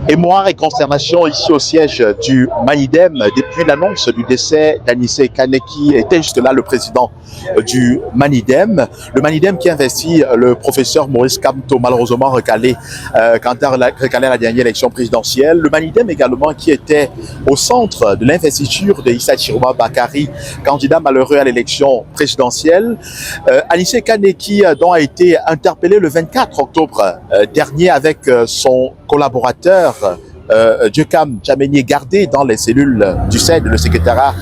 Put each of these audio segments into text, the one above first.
Émoi et consternation ici au siège du Manidem depuis l'annonce du décès d'Anissé Kane qui était jusque-là le président du Manidem. Le Manidem qui investit le professeur Maurice Kamto, malheureusement recalé à la dernière élection présidentielle. Le Manidem également qui était au centre de l'investiture de Issa Chiroma Bakari, candidat malheureux à l'élection présidentielle. Anissé Kane qui dont a été interpellé le 24 octobre dernier avec son collaborateur Djekam Djameni gardé dans les cellules du CED, le secrétariat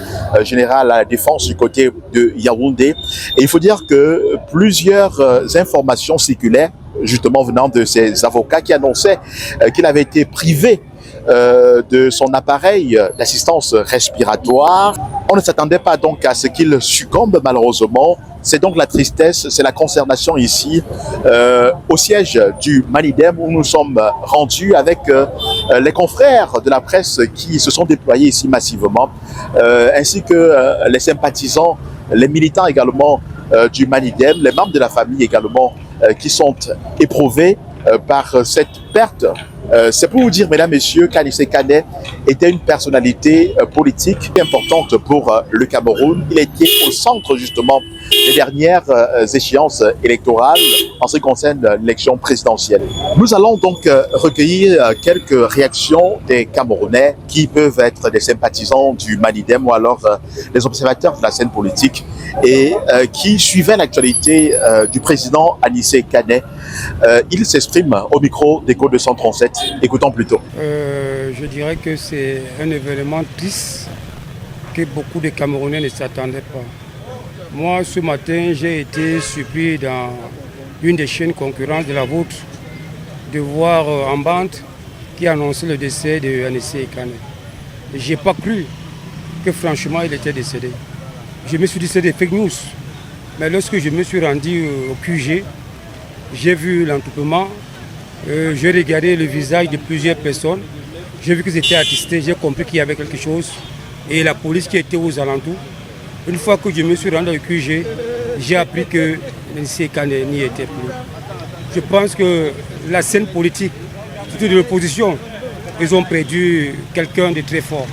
général à la défense du côté de Yaoundé. Et il faut dire que plusieurs informations circulaient justement venant de ses avocats qui annonçaient qu'il avait été privé de son appareil d'assistance respiratoire. On ne s'attendait pas donc à ce qu'il succombe malheureusement. C'est donc la tristesse, c'est la consternation ici au siège du Manidem où nous sommes rendus avec les confrères de la presse qui se sont déployés ici massivement, ainsi que les sympathisants, les militants également du Manidem, les membres de la famille également qui sont éprouvés par cette perte. C'est pour vous dire, mesdames, messieurs, qu'Anissé Kane était une personnalité politique importante pour le Cameroun. Il était au centre justement des dernières échéances électorales en ce qui concerne l'élection présidentielle. Nous allons donc recueillir quelques réactions des Camerounais qui peuvent être des sympathisants du Manidem ou alors des observateurs de la scène politique et qui suivaient l'actualité du président Anissé Kane. Il s'exprime au micro d'Echo 237. Écoutons plutôt. Je dirais que c'est un événement triste que beaucoup de Camerounais ne s'attendaient pas. Moi, ce matin, j'ai été surpris dans une des chaînes concurrentes de la vôtre de voir en bande qui annonçait le décès de Anissé Kane. Je n'ai pas cru que franchement il était décédé. Je me suis dit c'est des fake news. Mais lorsque je me suis rendu au QG, j'ai vu l'entourement, j'ai regardé le visage de plusieurs personnes, j'ai vu qu'ils étaient attestés, j'ai compris qu'il y avait quelque chose. Et la police qui était aux alentours, une fois que je me suis rendu au QG, j'ai appris que Anissé Kane n'y était plus. Je pense que la scène politique, surtout de l'opposition, ils ont perdu quelqu'un de très fort.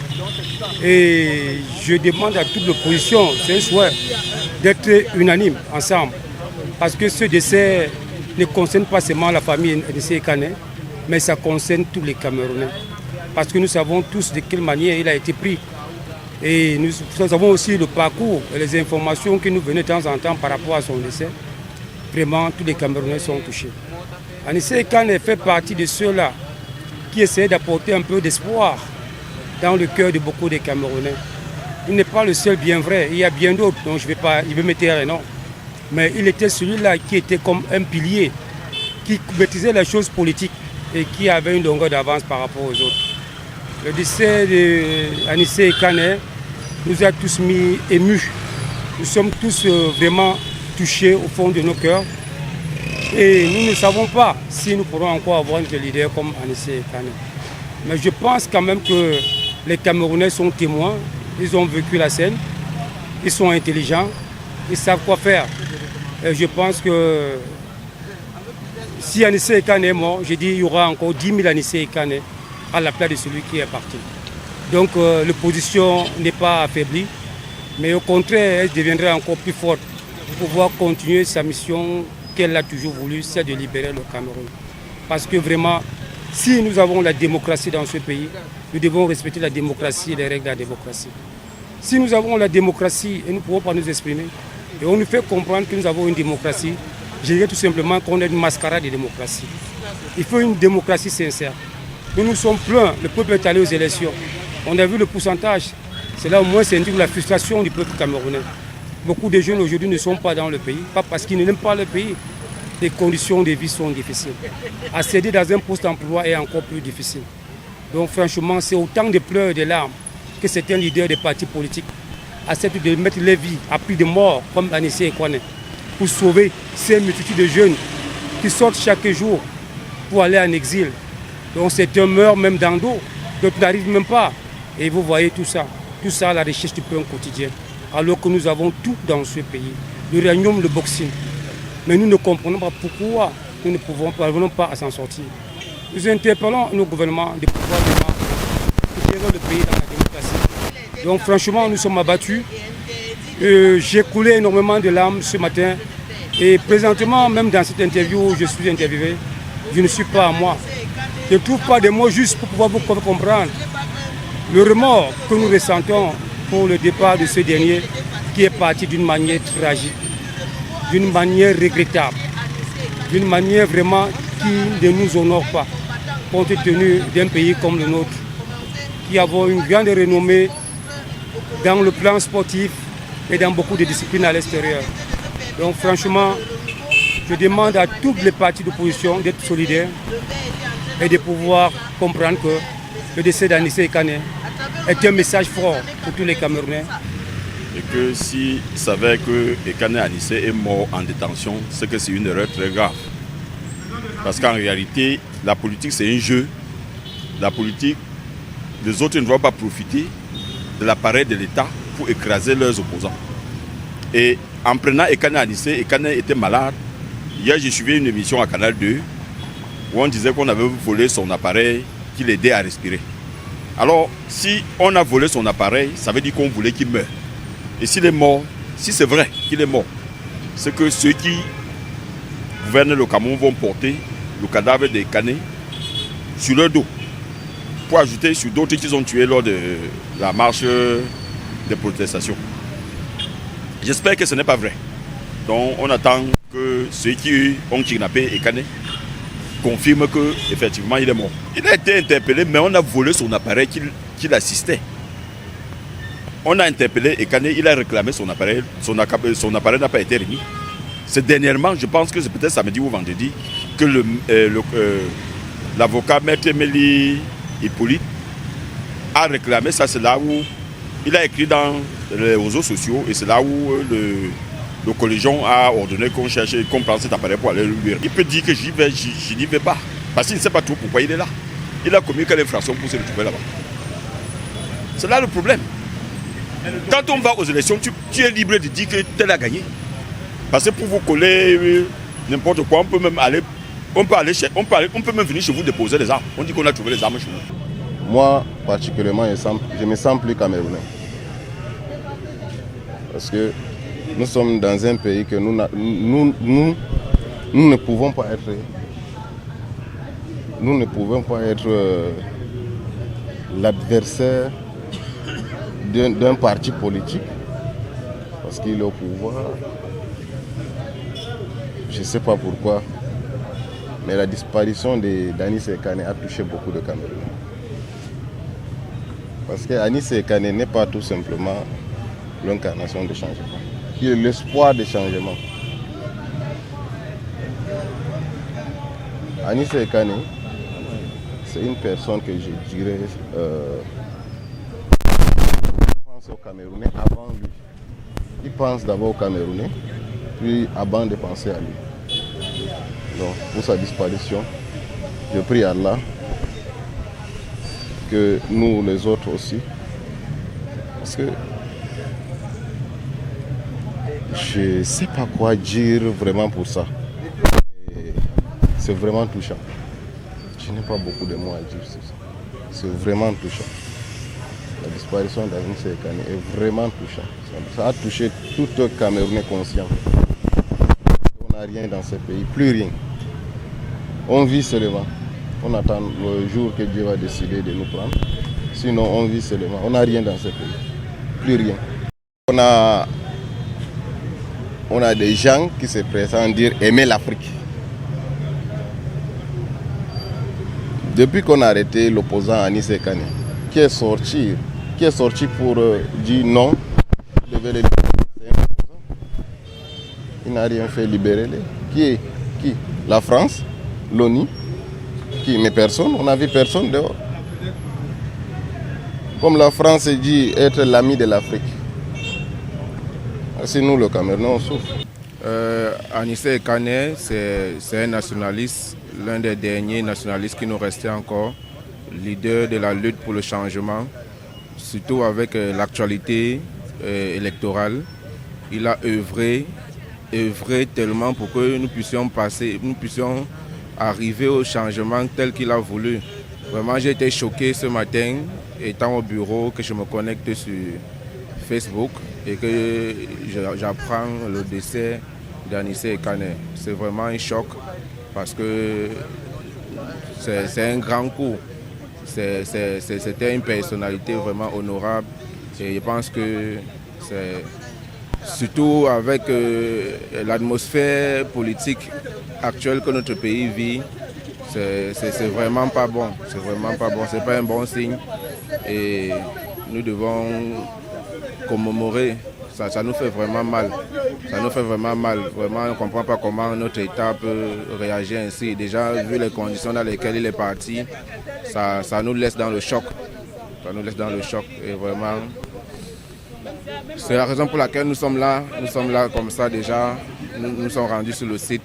Et je demande à toute l'opposition, c'est un souhait, d'être unanime ensemble. Parce que ce décès ne concerne pas seulement la famille Anissé Kane, mais ça concerne tous les Camerounais. Parce que nous savons tous de quelle manière il a été pris. Et nous savons aussi le parcours et les informations qui nous venaient de temps en temps par rapport à son décès. Vraiment, tous les Camerounais sont touchés. Anissé Kane fait partie de ceux-là qui essaient d'apporter un peu d'espoir dans le cœur de beaucoup de Camerounais. Il n'est pas le seul bien vrai, il y a bien d'autres, donc je vais me taire, non. Mais il était celui-là qui était comme un pilier, qui maîtrisait les choses politiques et qui avait une longueur d'avance par rapport aux autres. Le décès d'Anissé Kane nous a tous mis émus. Nous sommes tous vraiment touchés au fond de nos cœurs. Et nous ne savons pas si nous pourrons encore avoir un leader comme Anissé Kane. Mais je pense quand même que les Camerounais sont témoins. Ils ont vécu la scène. Ils sont intelligents. Ils savent quoi faire. Et je pense que si Anissé Kane est mort, je dis qu'il y aura encore 10 000 Anissé Kane à la place de celui qui est parti. Donc l'opposition n'est pas affaiblie, mais au contraire, elle deviendrait encore plus forte pour pouvoir continuer sa mission qu'elle a toujours voulu, c'est de libérer le Cameroun. Parce que vraiment, si nous avons la démocratie dans ce pays, nous devons respecter la démocratie et les règles de la démocratie. Si nous avons la démocratie et nous ne pouvons pas nous exprimer, et on nous fait comprendre que nous avons une démocratie, je dirais tout simplement qu'on est une mascarade de démocratie. Il faut une démocratie sincère. Nous nous sommes pleins, le peuple est allé aux élections. On a vu le pourcentage. C'est là au moins c'est la frustration du peuple camerounais. Beaucoup de jeunes aujourd'hui ne sont pas dans le pays, pas parce qu'ils n'aiment pas le pays. Les conditions de vie sont difficiles. Accéder dans un poste d'emploi est encore plus difficile. Donc franchement, c'est autant de pleurs et de larmes que certains leaders des partis politiques acceptent de mettre les vies à prix de mort, comme Anissé Kane, pour sauver ces multitudes de jeunes qui sortent chaque jour pour aller en exil. Donc certains meurent même dans l'eau, d'autres n'arrivent même pas. Et vous voyez tout ça à la recherche du pain quotidien. Alors que nous avons tout dans ce pays. L'uranium, le boxing. Mais nous ne comprenons pas pourquoi nous ne parvenons pas à s'en sortir. Nous interpellons nos gouvernements de pouvoir gérer le pays dans la démocratie. Donc franchement, nous sommes abattus. J'ai coulé énormément de larmes ce matin. Et présentement, même dans cette interview où je suis interviewé, je ne suis pas à moi. Je ne trouve pas de mots justes pour pouvoir vous comprendre le remords que nous ressentons pour le départ de ce dernier qui est parti d'une manière tragique, d'une manière regrettable, d'une manière vraiment qui ne nous honore pas, compte tenu d'un pays comme le nôtre, qui avons une grande renommée dans le plan sportif et dans beaucoup de disciplines à l'extérieur. Donc franchement, je demande à toutes les partis d'opposition d'être solidaires et de pouvoir comprendre que le décès d'Anissé Ekané est un message fort pour tous les Camerounais. Et que s'ils savaient que Ekané Anissé est mort en détention, c'est que c'est une erreur très grave. Parce qu'en réalité, la politique c'est un jeu. La politique, les autres ne doivent pas profiter de l'appareil de l'État pour écraser leurs opposants. Et en prenant Ekané Anissé, Ekané était malade. Hier, j'ai suivi une émission à Canal 2 où on disait qu'on avait volé son appareil qui l'aidait à respirer. Alors, si on a volé son appareil, ça veut dire qu'on voulait qu'il meure. Et s'il est mort, si c'est vrai qu'il est mort, c'est que ceux qui gouvernent le Cameroun vont porter le cadavre d'Ekané sur leur dos pour ajouter sur d'autres qu'ils ont tués lors de la marche des protestations. J'espère que ce n'est pas vrai. Donc on attend que ceux qui ont kidnappé Ekané confirment qu'effectivement il est mort. Il a été interpellé, mais on a volé son appareil qu'il assistait. On a interpellé Ekané, il a réclamé son appareil n'a pas été remis. C'est dernièrement, je pense que c'est peut-être samedi ou vendredi, que l'avocat Maître Mélie Hippolyte a réclamé ça. C'est là où il a écrit dans les réseaux sociaux et c'est là où le collégion a ordonné qu'on prenne cet appareil pour aller lui. Il peut dire que j'y vais, je n'y vais pas. Parce qu'il ne sait pas trop pourquoi il est là. Il a commis quelle infraction pour se retrouver là-bas. C'est là le problème. Quand on va aux élections, tu es libre de dire que tel a gagné. Parce que pour vous coller n'importe quoi, on peut même aller, on peut même venir chez vous déposer des armes. On dit qu'on a trouvé les armes chez vous. Moi, particulièrement, je me sens plus camerounais. Parce que nous sommes dans un pays que nous ne pouvons pas être. Nous ne pouvons pas être l'adversaire d'un parti politique parce qu'il est au pouvoir. Je ne sais pas pourquoi, mais la disparition d'Anissé Ekané a touché beaucoup de Camerounais. Parce qu'Anissé Ekané n'est pas tout simplement l'incarnation de changement. Il est l'espoir de changement. Anissé Ekané, c'est une personne que je dirais pense aux Camerounais avant lui. Il pense d'abord aux Camerounais, puis avant de penser à lui. Donc, pour sa disparition, je prie Allah que nous, les autres aussi, parce que je ne sais pas quoi dire vraiment pour ça. C'est vraiment touchant. Je n'ai pas beaucoup de mots à dire sur ça. C'est vraiment touchant. La disparition d'Anissé Ekané est vraiment touchant. Ça a touché tout Camerounais conscient. On n'a rien dans ce pays, plus rien. On vit seulement. On attend le jour que Dieu va décider de nous prendre. Sinon, on vit seulement. On n'a rien dans ce pays. Plus rien. On a des gens qui se présentent dire aimer l'Afrique. Depuis qu'on a arrêté l'opposant Anissé Ekané, qui est sorti pour dire non, devait les libérer. Il n'a rien fait, libérer-les. Qui? La France, l'ONU, qui? Mais personne, on n'a vu personne dehors. Comme la France dit être l'ami de l'Afrique. C'est nous, le Cameroun, on souffre. Anissé Ekané, c'est un nationaliste, l'un des derniers nationalistes qui nous restait encore, leader de la lutte pour le changement, surtout avec l'actualité électorale. Il a œuvré tellement pour que nous puissions arriver au changement tel qu'il a voulu. Vraiment, j'ai été choqué ce matin, étant au bureau, que je me connecte sur Facebook et que j'apprends le décès d'Anissé Ekane. C'est vraiment un choc parce que c'est un grand coup. C'était une personnalité vraiment honorable et je pense que c'est surtout avec l'atmosphère politique actuelle que notre pays vit, c'est vraiment pas bon. C'est vraiment pas bon. C'est pas un bon signe et nous devons commémorer. Ça nous fait vraiment mal. Ça nous fait vraiment mal. Vraiment, on ne comprend pas comment notre État peut réagir ainsi. Déjà, vu les conditions dans lesquelles il est parti, ça nous laisse dans le choc. Ça nous laisse dans le choc. Et vraiment, c'est la raison pour laquelle nous sommes là. Nous sommes là comme ça déjà. Nous sommes rendus sur le site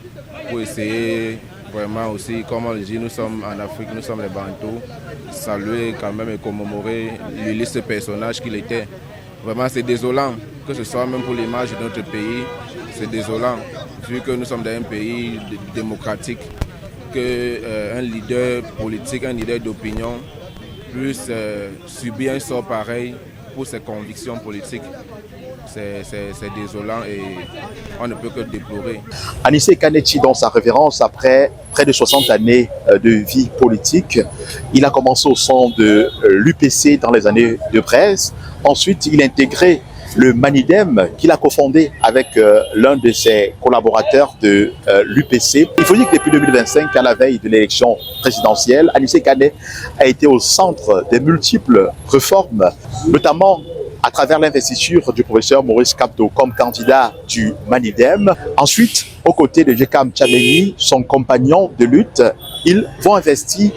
pour essayer vraiment aussi, comme on le dit, nous sommes en Afrique, nous sommes les Bantous. Saluer quand même et commémorer l'illustre personnage qu'il était. Vraiment, c'est désolant, que ce soit même pour l'image de notre pays, c'est désolant, vu que nous sommes dans un pays démocratique, qu'un leader politique, un leader d'opinion puisse subir un sort pareil pour ses convictions politiques. C'est désolant et on ne peut que déplorer. Anissé Ekane, dans sa révérence, après près de 60 années de vie politique, il a commencé au sein de l'UPC dans les années de Brest. Ensuite, il a intégré le Manidem qu'il a cofondé avec l'un de ses collaborateurs de l'UPC. Il faut dire que depuis 2025, à la veille de l'élection présidentielle, Anissé Ekane a été au centre des multiples réformes, notamment à travers l'investiture du professeur Maurice Kamto comme candidat du Manidem. Ensuite, aux côtés de Jekam Tchameni, son compagnon de lutte, ils vont investir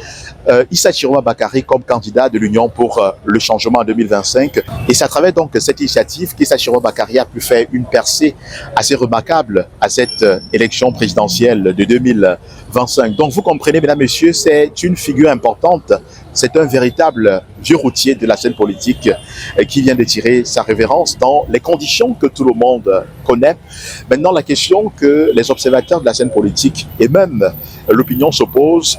Issa Chiroma Bakary comme candidat de l'Union pour le changement en 2025. Et c'est à travers donc cette initiative qu'Issa Chiroma Bakary a pu faire une percée assez remarquable à cette élection présidentielle de 2025. Donc vous comprenez, mesdames, messieurs, c'est une figure importante. C'est un véritable vieux routier de la scène politique qui vient de tirer sa révérence dans les conditions que tout le monde connaît. Maintenant, la question que les observateurs de la scène politique et même l'opinion se posent,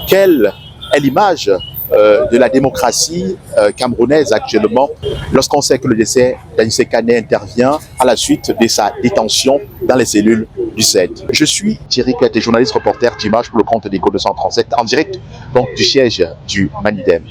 quelle est l'image de la démocratie camerounaise actuellement lorsqu'on sait que le décès d'Anissé Ekane intervient à la suite de sa détention dans les cellules du CED. Je suis Thierry Kette, journaliste reporter d'Images pour le compte d'Ego 237 en direct donc du siège du Manidem.